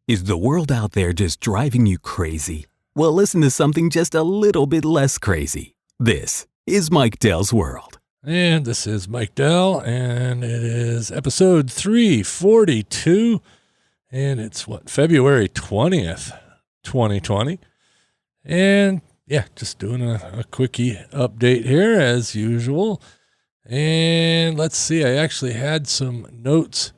Is the world out there just driving you crazy? Well, listen to something just a little bit less crazy. This is Mike Dell's World. And this is Mike Dell, and it is episode 342, and it's February 20th, 2020. And yeah, just doing a quickie update here as usual. And let's see, I actually had some notes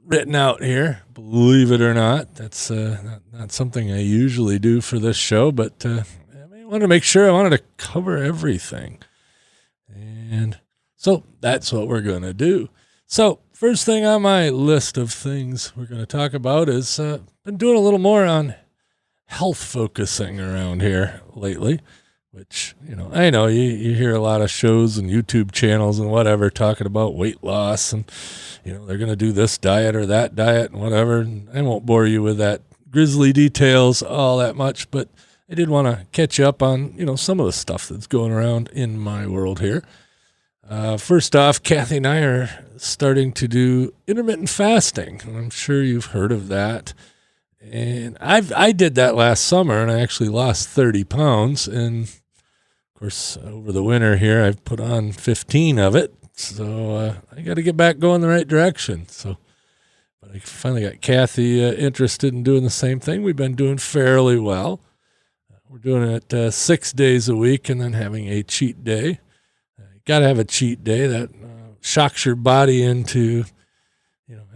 written out here, believe it or not. That's not something I usually do for this show, but I wanted to make sure I wanted to cover everything. And so that's what we're going to do. So first thing on my list of things we're going to talk about is been doing a little more on health focusing around here lately, which, I know you hear a lot of shows and YouTube channels and whatever talking about weight loss and, they're going to do this diet or that diet and whatever. And I won't bore you with that grisly details all that much, but I did want to catch you up on, some of the stuff that's going around in my world here. First off, Kathy and I are starting to do intermittent fasting. I'm sure you've heard of that. And I did that last summer, and I actually lost 30 pounds. And, of course, over the winter here, I've put on 15 of it. So I got to get back going the right direction. So but I finally got Kathy interested in doing the same thing. We've been doing fairly well. We're doing it 6 days a week and then having a cheat day. Got to have a cheat day that shocks your body into,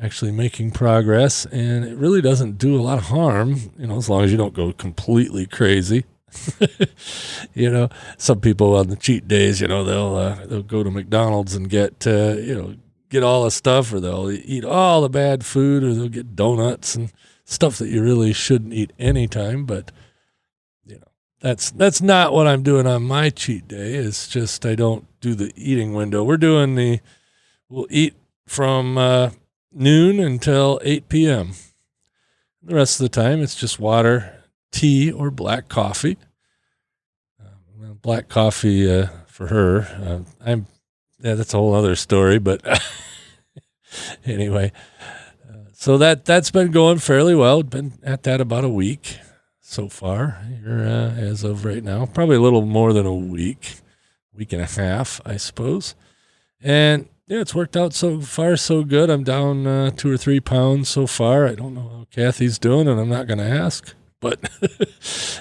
actually making progress. And it really doesn't do a lot of harm, as long as you don't go completely crazy. Some people on the cheat days, they'll go to McDonald's and get all the stuff, or they'll eat all the bad food, or they'll get donuts and stuff that you really shouldn't eat anytime. But, that's not what I'm doing on my cheat day. It's just I don't do the eating window. We'll eat from noon until 8 p.m. The rest of the time, it's just water, tea, or black coffee. Black coffee for her. That's a whole other story, but anyway. So that's been going fairly well. Been at that about a week so far here as of right now. Probably a little more than a week and a half, I suppose. And yeah, it's worked out so far so good. I'm down 2 or 3 pounds so far. I don't know how Kathy's doing, and I'm not going to ask, but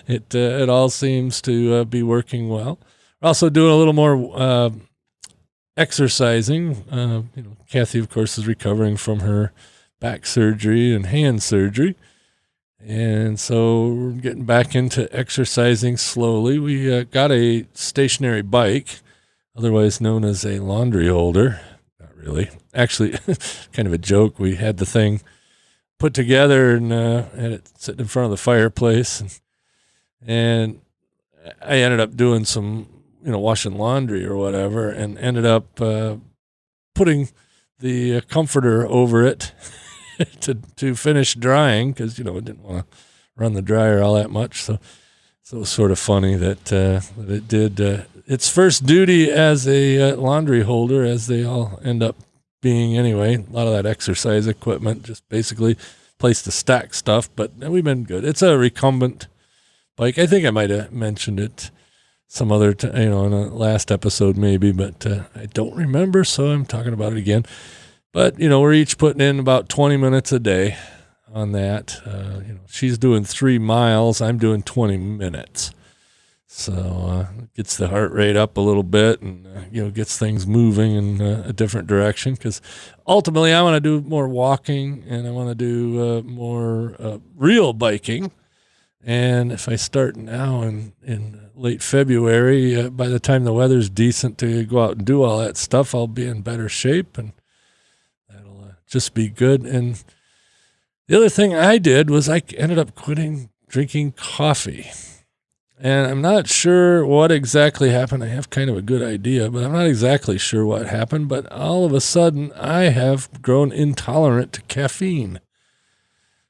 it all seems to be working well. We're also doing a little more exercising. Kathy, of course, is recovering from her back surgery and hand surgery. And so we're getting back into exercising slowly. We got a stationary bike, otherwise known as a laundry holder. Not really. Actually, kind of a joke. We had the thing put together and had it sitting in front of the fireplace. And I ended up doing some, washing laundry or whatever, and ended up putting the comforter over it to finish drying, because, I didn't want to run the dryer all that much. So it was sort of funny that it did its first duty as a laundry holder, as they all end up being anyway. A lot of that exercise equipment, just basically place to stack stuff, but we've been good. It's a recumbent bike. I think I might have mentioned it some other time, in a last episode maybe, but I don't remember, so I'm talking about it again. But, we're each putting in about 20 minutes a day on that. She's doing 3 miles. I'm doing 20 minutes. So it gets the heart rate up a little bit and, gets things moving in a different direction. Because ultimately I want to do more walking, and I want to do more real biking. And if I start now in late February, by the time the weather's decent to go out and do all that stuff, I'll be in better shape, and that'll just be good. And the other thing I did was I ended up quitting drinking coffee. And I'm not sure what exactly happened. I have kind of a good idea, but I'm not exactly sure what happened. But all of a sudden, I have grown intolerant to caffeine.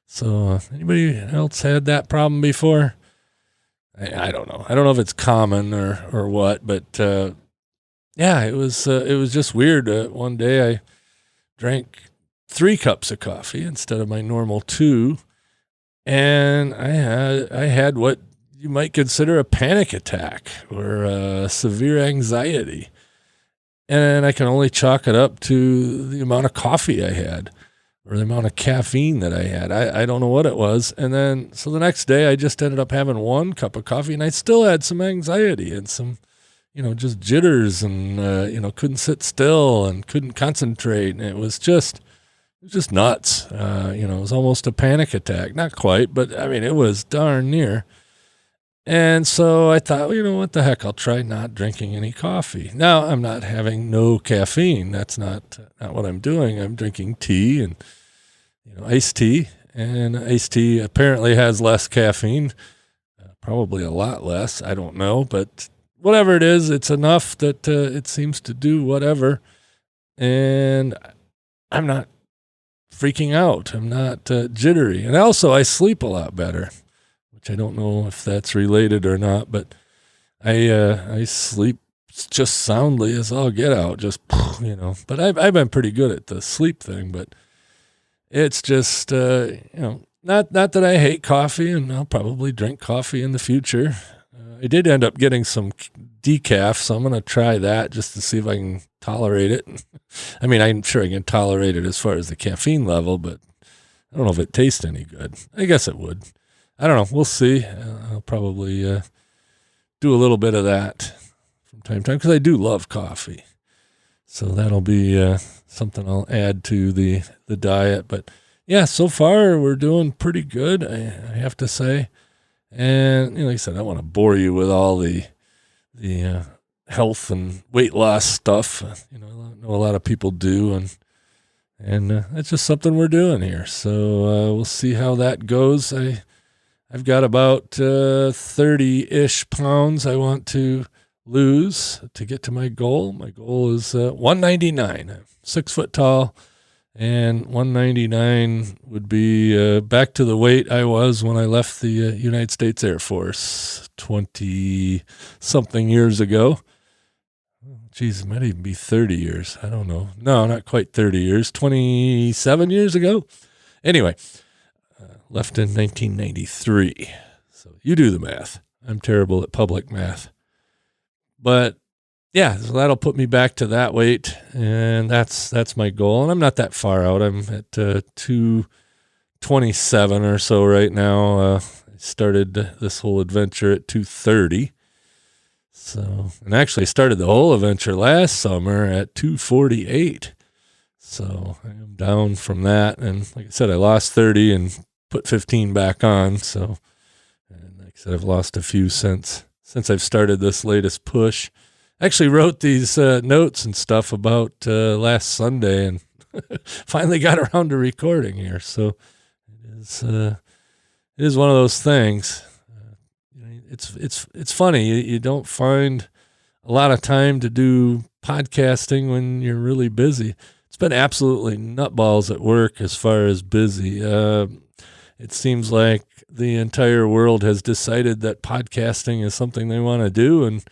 So anybody else had that problem before? I don't know. I don't know if it's common or what, but yeah, it was just weird. One day I drank 3 cups of coffee instead of my normal 2. And I had what you might consider a panic attack or severe anxiety. And I can only chalk it up to the amount of coffee I had or the amount of caffeine that I had. I don't know what it was. And then, so the next day I just ended up having 1 cup of coffee, and I still had some anxiety and some, just jitters and, couldn't sit still and couldn't concentrate. And it was just nuts. It was almost a panic attack. Not quite, but I mean, it was darn near. And so I thought, well, what the heck? I'll try not drinking any coffee. Now, I'm not having no caffeine. That's not what I'm doing. I'm drinking tea and, iced tea. And iced tea apparently has less caffeine, probably a lot less. I don't know. But whatever it is, it's enough that it seems to do whatever. And I'm not freaking out. I'm not jittery. And also, I sleep a lot better, which I don't know if that's related or not, but I sleep just soundly as all get out, just, but I've been pretty good at the sleep thing, but it's just, not that I hate coffee, and I'll probably drink coffee in the future. I did end up getting some decaf, so I'm going to try that just to see if I can tolerate it. I mean, I'm sure I can tolerate it as far as the caffeine level, but I don't know if it tastes any good. I guess it would. I don't know. We'll see. I'll probably do a little bit of that from time to time because I do love coffee. So that'll be something I'll add to the diet. But yeah, so far we're doing pretty good, I have to say. And like I said, I don't want to bore you with all the health and weight loss stuff. I know a lot of people do, and it's just something we're doing here. So we'll see how that goes. I've got about 30-ish pounds I want to lose to get to my goal. My goal is 199. I'm 6 foot tall, and 199 would be back to the weight I was when I left the United States Air Force 20-something years ago. Geez, it might even be 30 years. I don't know. No, not quite 30 years. 27 years ago. Anyway. Left in 1993. So you do the math. I'm terrible at public math. But yeah, so that'll put me back to that weight, and that's my goal. And I'm not that far out. I'm at 227 or so right now. I started this whole adventure at 230. So, and actually started the whole adventure last summer at 248. So I am down from that. And like I said, I lost 30 and put 15 back on. So, and like I said, I've lost a few since I've started this latest push. I actually wrote these notes and stuff about last Sunday, and finally got around to recording here. So it is one of those things. It's funny. You don't find a lot of time to do podcasting when you're really busy. It's been absolutely nutballs at work as far as busy. It seems like the entire world has decided that podcasting is something they want to do, and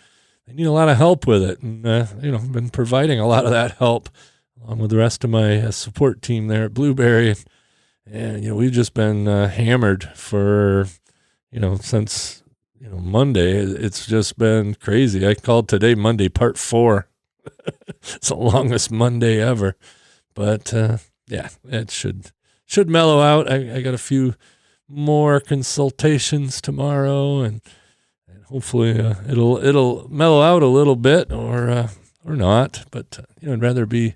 they need a lot of help with it. And, I've been providing a lot of that help along with the rest of my support team there at Blueberry. And we've just been hammered for, since, Monday. It's just been crazy. I called today Monday part 4. It's the longest Monday ever. But, it should mellow out. I got a few more consultations tomorrow, and hopefully it'll mellow out a little bit, or not. But I'd rather be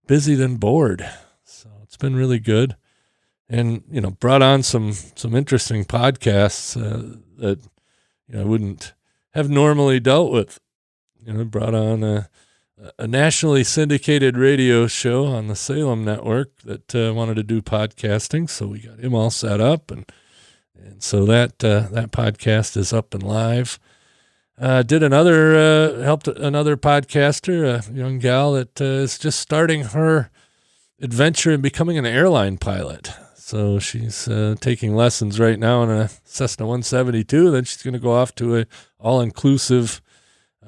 busy than bored. So it's been really good, and brought on some interesting podcasts that I wouldn't have normally dealt with. Brought on a nationally syndicated radio show on the Salem network that wanted to do podcasting. So we got him all set up, and so that podcast is up and live. Helped another podcaster, a young gal that is just starting her adventure in becoming an airline pilot. So she's taking lessons right now in a Cessna 172. Then she's going to go off to a all-inclusive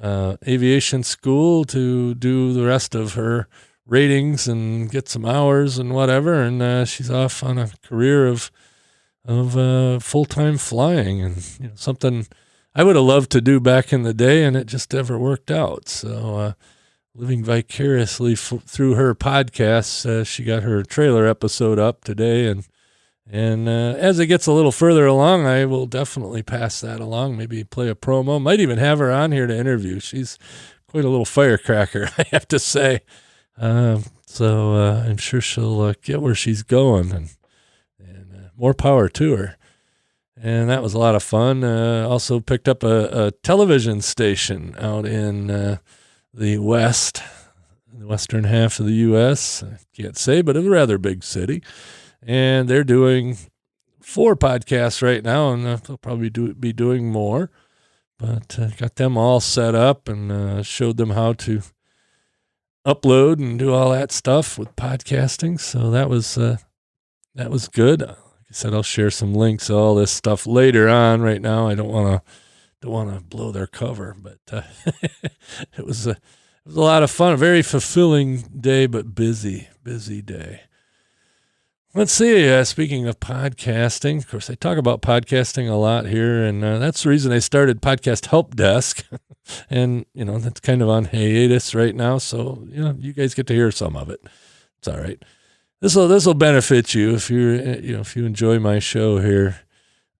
aviation school to do the rest of her ratings and get some hours and whatever. And she's off on a career of full-time flying, and something I would have loved to do back in the day, and it just never worked out. So living vicariously through her podcasts, she got her trailer episode up today, and as it gets a little further along, I will definitely pass that along, maybe play a promo, might even have her on here to interview. She's quite a little firecracker, I have to say. So I'm sure she'll get where she's going, and more power to her. And that was a lot of fun. Also picked up a television station out in the western half of the U.S. I can't say, but it's a rather big city. And they're doing 4 podcasts right now, and they'll probably be doing more. But got them all set up and showed them how to upload and do all that stuff with podcasting. So that was good. Like I said, I'll share some links to all this stuff later on. Right now, I don't want to blow their cover, but it was a lot of fun. A very fulfilling day, but busy day. Let's see. Speaking of podcasting, of course, I talk about podcasting a lot here, and that's the reason I started Podcast Help Desk. And that's kind of on hiatus right now, so you guys get to hear some of it. It's all right. This will benefit you if if you enjoy my show here.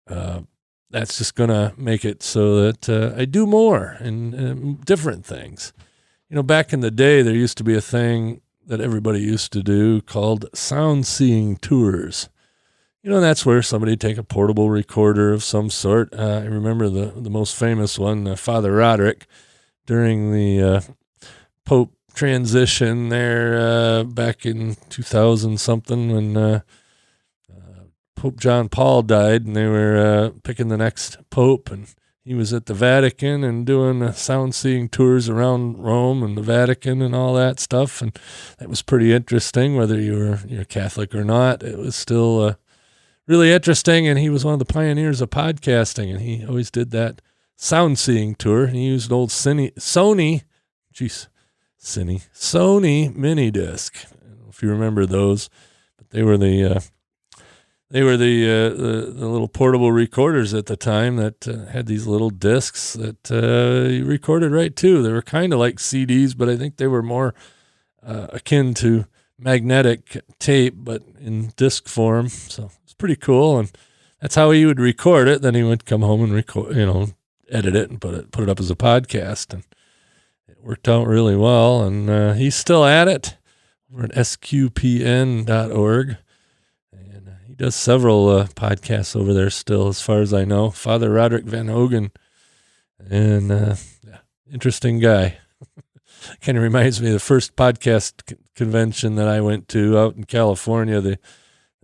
That's just gonna make it so that I do more and different things. Back in the day, there used to be a thing that everybody used to do called sound seeing tours. That's where somebody take a portable recorder of some sort. I remember the most famous one, Father Roderick, during the Pope transition there back in 2000 something when Pope John Paul died, and they were picking the next pope, and he was at the Vatican and doing sound seeing tours around Rome and the Vatican and all that stuff, and that was pretty interesting. Whether you're Catholic or not, it was still really interesting. And he was one of the pioneers of podcasting, and he always did that sound seeing tour. He used an old Sony mini disc. I don't know if you remember those, but they were the little portable recorders at the time that had these little discs that you recorded right to. They were kind of like CDs, but I think they were more akin to magnetic tape, but in disc form. So it's pretty cool, and that's how he would record it. Then he would come home and record, edit it and put it up as a podcast, and it worked out really well. And he's still at it over at sqpn.org. He does several podcasts over there still, as far as I know. Father Roderick Van Hogen, and interesting guy. Kind of reminds me of the first podcast convention that I went to out in California, the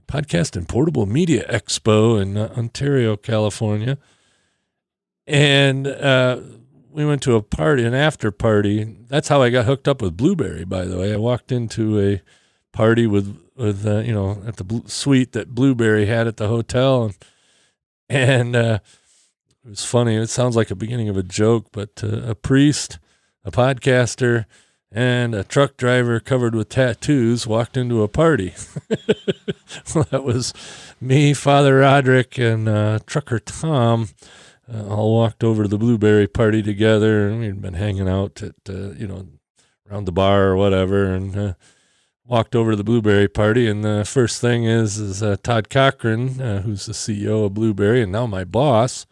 Podcast and Portable Media Expo in Ontario, California. And we went to a party, an after party. That's how I got hooked up with Blueberry, by the way. I walked into a party with at the suite that Blueberry had at the hotel, and it was funny. It sounds like a beginning of a joke, but a priest, a podcaster, and a truck driver covered with tattoos walked into a party. Well, that was me, Father Roderick, and Trucker Tom. All walked over to the Blueberry party together, and we'd been hanging out at around the bar or whatever, and walked over to the Blueberry party, and the first thing is Todd Cochran, who's the CEO of Blueberry and now my boss,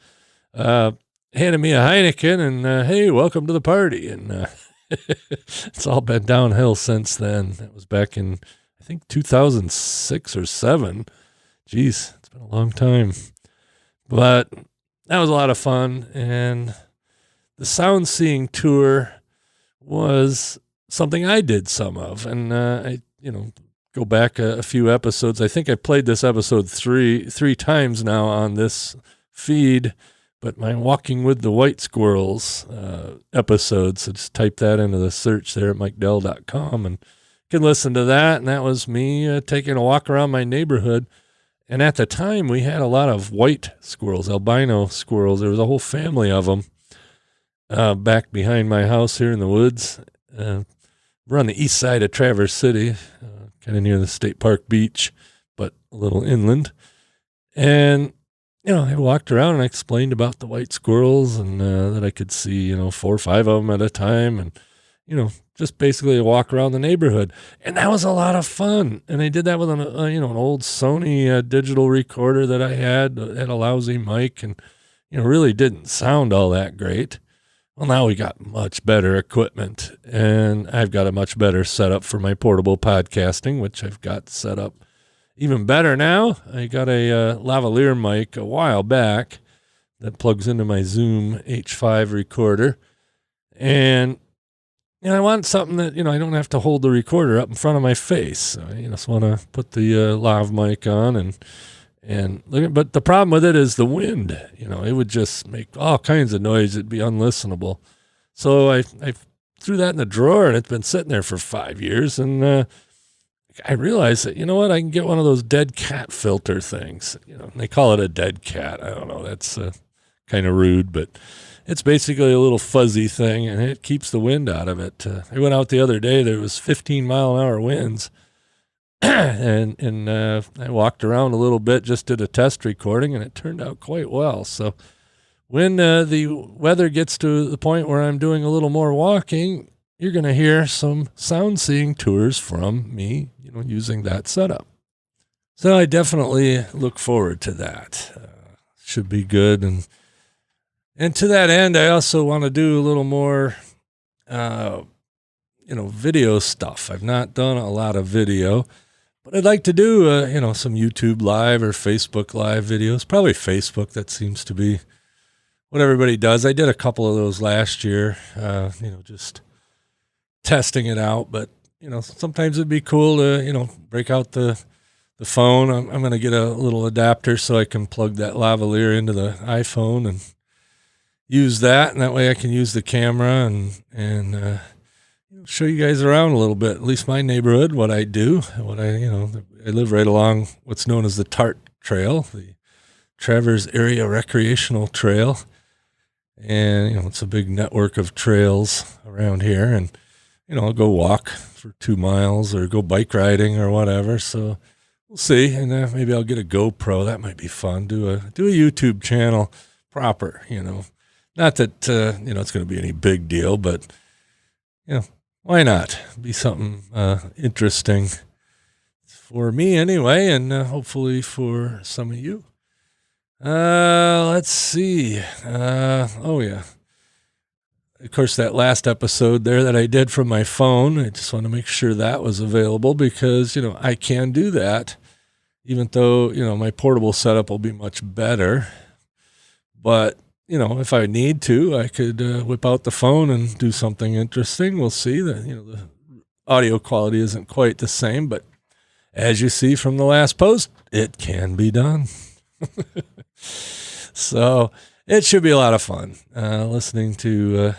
handed me a Heineken and, hey, welcome to the party. And it's all been downhill since then. That was back in, I think, 2006 or 7. Jeez, it's been a long time. But that was a lot of fun, and the sound seeing tour was something I did some of, and I go back a few episodes. I think I played this episode three times now on this feed, but my Walking with the White Squirrels episode, so just type that into the search there at MikeDell.com and you can listen to that. And that was me taking a walk around my neighborhood. And at the time, we had a lot of white squirrels, albino squirrels. There was a whole family of them back behind my house here in the woods. We're on the east side of Traverse City, kind of near the state park beach, but a little inland. And, I walked around and I explained about the white squirrels and that I could see, 4 or 5 of them at a time. And, just basically a walk around the neighborhood. And that was a lot of fun. And I did that with an old Sony digital recorder that I had a lousy mic and, really didn't sound all that great. Well, now we got much better equipment, and I've got a much better setup for my portable podcasting, which I've got set up even better now. I got a lavalier mic a while back that plugs into my Zoom H5 recorder, and I want something that, I don't have to hold the recorder up in front of my face. So I just want to put the lav mic on and look at, but the problem with it is the wind. It would just make all kinds of noise. It'd be unlistenable. So I threw that in the drawer, and it's been sitting there for 5 years. And I realized that, I can get one of those dead cat filter things. They call it a dead cat. I don't know. That's kind of rude, but it's basically a little fuzzy thing, and it keeps the wind out of it. I went out the other day. There was 15-mile-an-hour winds. and I walked around a little bit, just did a test recording, and it turned out quite well. So when the weather gets to the point where I'm doing a little more walking, you're going to hear some sound seeing tours from me, using that setup. So I definitely look forward to that. Should be good. And to that end, I also want to do a little more, video stuff. I've not done a lot of video. But I'd like to do, some YouTube Live or Facebook Live videos. Probably Facebook. That seems to be what everybody does. I did a couple of those last year, just testing it out. But, sometimes it'd be cool to, break out the phone. I'm going to get a little adapter so I can plug that lavalier into the iPhone and use that. And that way I can use the camera and show you guys around a little bit, at least my neighborhood, what I do, I live right along what's known as the TART Trail, the Traverse Area Recreational Trail. And, it's a big network of trails around here. And, I'll go walk for 2 miles or go bike riding or whatever. So we'll see. And maybe I'll get a GoPro. That might be fun. Do a YouTube channel proper, Not that, it's going to be any big deal, but, why not? Be something interesting for me anyway, and hopefully for some of you. Let's see. Oh, yeah. Of course, that last episode there that I did from my phone, I just want to make sure that was available because, I can do that, even though, my portable setup will be much better. But if I need to, I could whip out the phone and do something interesting. We'll see that, the audio quality isn't quite the same, but as you see from the last post, it can be done. So it should be a lot of fun listening to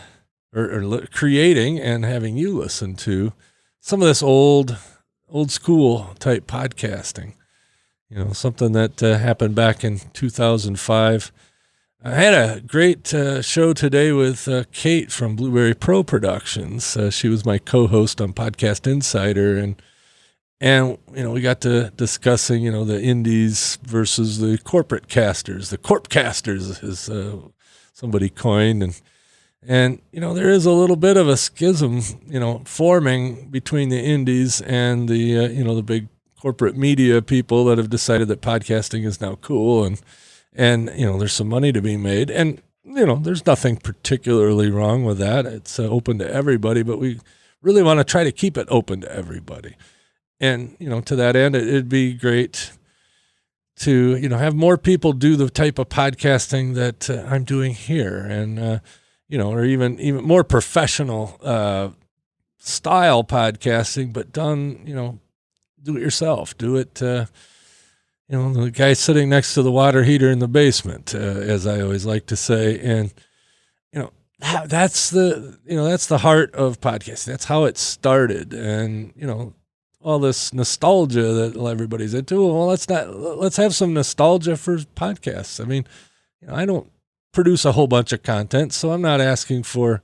or creating and having you listen to some of this old school type podcasting, something that happened back in 2005. I had a great show today with Kate from Blueberry Pro Productions. She was my co-host on Podcast Insider, and we got to discussing the indies versus the corporate casters. The corp casters is somebody coined, and there is a little bit of a schism forming between the indies and the the big corporate media people that have decided that podcasting is now cool and there's some money to be made, and there's nothing particularly wrong with that. It's open to everybody, but we really want to try to keep it open to everybody. And to that end, it'd be great to have more people do the type of podcasting that I'm doing here, and or even more professional style podcasting, but done do it yourself. Do it. The guy sitting next to the water heater in the basement, as I always like to say. And, that's the heart of podcasting. That's how it started. And, all this nostalgia that everybody's into. Well, let's have some nostalgia for podcasts. I mean, I don't produce a whole bunch of content, so I'm not asking for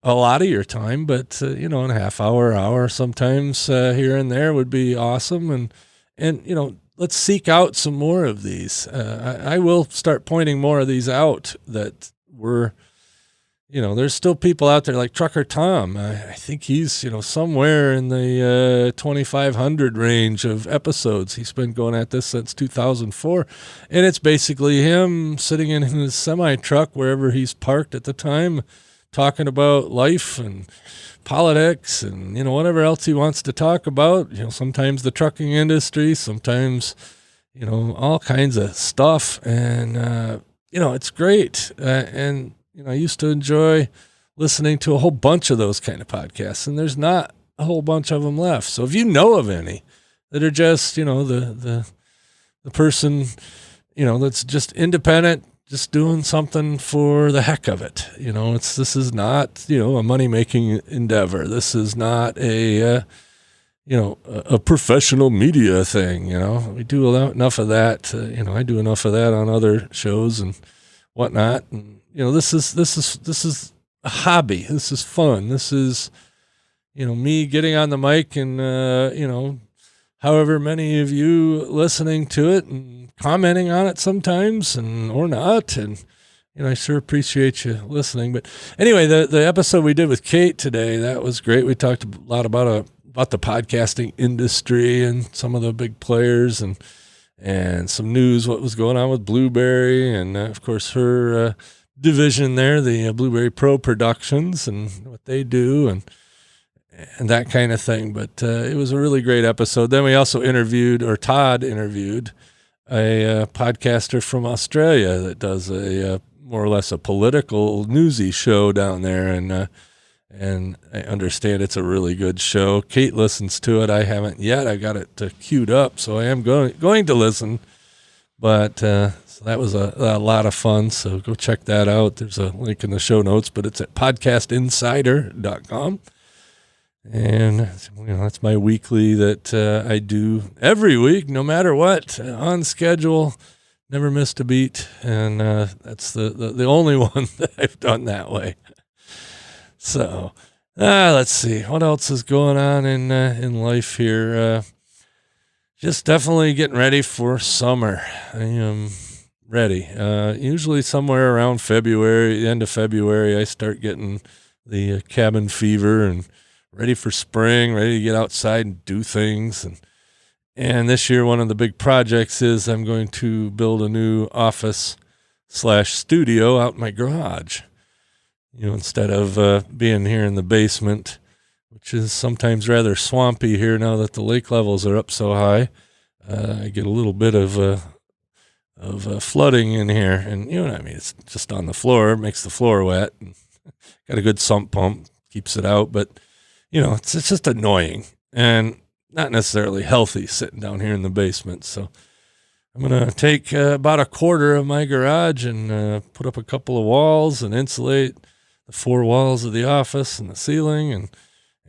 a lot of your time, but in a half hour sometimes here and there would be awesome. And let's seek out some more of these. I will start pointing more of these out that were, there's still people out there like Trucker Tom. I think he's, somewhere in the 2,500 range of episodes. He's been going at this since 2004. And it's basically him sitting in his semi-truck wherever he's parked at the time, talking about life and politics and, whatever else he wants to talk about. Sometimes the trucking industry, sometimes, all kinds of stuff. And, it's great. And I used to enjoy listening to a whole bunch of those kind of podcasts, and there's not a whole bunch of them left. So if you know of any that are just, the person, that's just independent, just doing something for the heck of it. This is not, a money-making endeavor. This is not a professional media thing. We do enough of that. I do enough of that on other shows and whatnot. And, this is a hobby. This is fun. This is, me getting on the mic and, however many of you listening to it and commenting on it sometimes or not. And, I sure appreciate you listening. But anyway, the episode we did with Kate today, that was great. We talked a lot about the podcasting industry and some of the big players and some news, what was going on with Blueberry and, of course, her division there, the Blueberry Pro Productions and what they do and that kind of thing. But it was a really great episode. Then we also Todd interviewed a podcaster from Australia that does a more or less a political newsy show down there. And I understand it's a really good show. Kate listens to it. I haven't yet. I got it queued up, so I am going to listen. But so that was a lot of fun, so go check that out. There's a link in the show notes, but it's at podcastinsider.com. And that's my weekly that I do every week, no matter what, on schedule, never missed a beat. And that's the only one that I've done that way. So let's see what else is going on in life here. Just definitely getting ready for summer. I am ready. Usually somewhere around February, the end of February, I start getting the cabin fever and ready for spring, ready to get outside and do things. And this year, one of the big projects is I'm going to build a new office/studio out in my garage. Instead of being here in the basement, which is sometimes rather swampy here now that the lake levels are up so high. I get a little bit of flooding in here, and you know what I mean. It's just on the floor, makes the floor wet. And got a good sump pump, keeps it out, but it's just annoying and not necessarily healthy sitting down here in the basement. So I'm gonna take about a quarter of my garage and put up a couple of walls and insulate the four walls of the office and the ceiling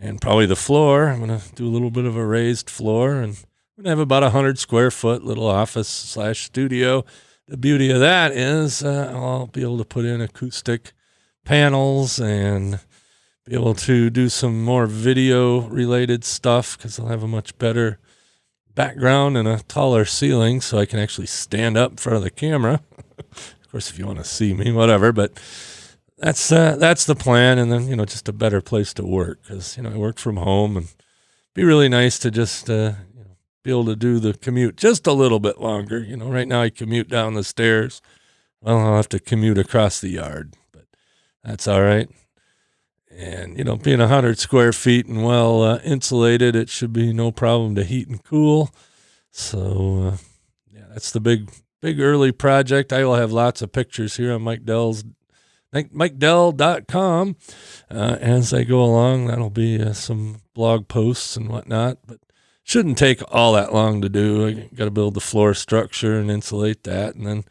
and probably the floor. I'm going to do a little bit of a raised floor, and I'm going to have about 100 square foot little office/studio. The beauty of that is I'll be able to put in acoustic panels and be able to do some more video related stuff because I'll have a much better background and a taller ceiling so I can actually stand up in front of the camera. Of course, if you want to see me, whatever, but that's the plan. And then, just a better place to work because, I work from home and it'd be really nice to just, be able to do the commute just a little bit longer. Right now I commute down the stairs. Well, I'll have to commute across the yard, but that's all right. And, being 100 square feet and well insulated, it should be no problem to heat and cool. So, that's the big early project. I will have lots of pictures here on MikeDell.com as I go along. That'll be some blog posts and whatnot, but shouldn't take all that long to do. I got to build the floor structure and insulate that, and then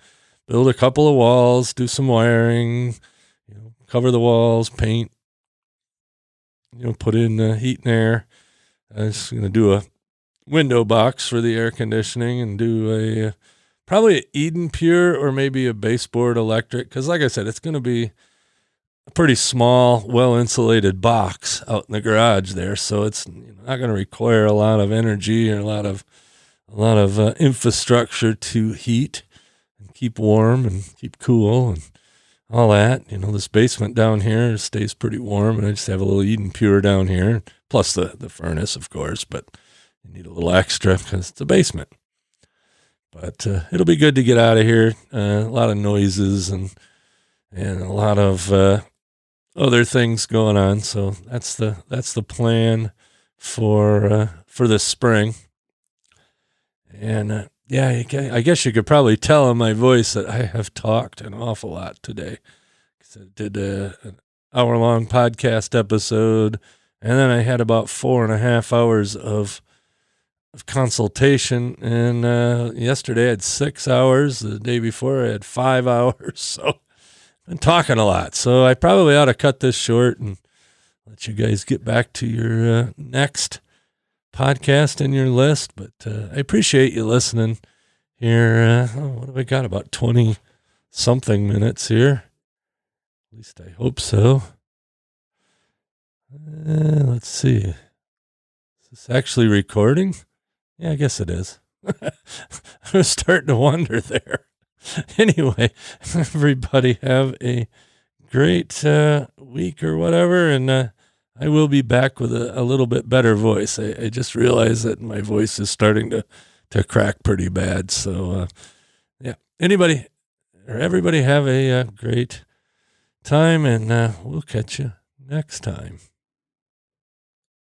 build a couple of walls, do some wiring, cover the walls, paint, put in heat and air. I'm just going to do a window box for the air conditioning and do probably an Eden Pure or maybe a baseboard electric. Cause like I said, it's going to be a pretty small, well-insulated box out in the garage there, so it's not going to require a lot of energy or a lot of infrastructure to heat and keep warm and keep cool and all that. This basement down here stays pretty warm, and I just have a little Eden Pure down here, plus the furnace, of course, but you need a little extra because it's a basement. But it'll be good to get out of here. A lot of noises and a lot of other things going on. So that's the plan for this spring. And I guess you could probably tell in my voice that I have talked an awful lot today. 'Cause I did an hour-long podcast episode, and then I had about 4.5 hours of consultation. And yesterday I had 6 hours. The day before I had 5 hours. So I've been talking a lot. So I probably ought to cut this short and let you guys get back to your next podcast in your list. But I appreciate you listening here. What have I got? About 20-something minutes here. At least I hope so. Let's see. Is this actually recording? Yeah, I guess it is. I was starting to wonder there. Anyway, everybody have a great week or whatever, and I will be back with a little bit better voice. I just realized that my voice is starting to crack pretty bad. So, everybody have a great time, and we'll catch you next time.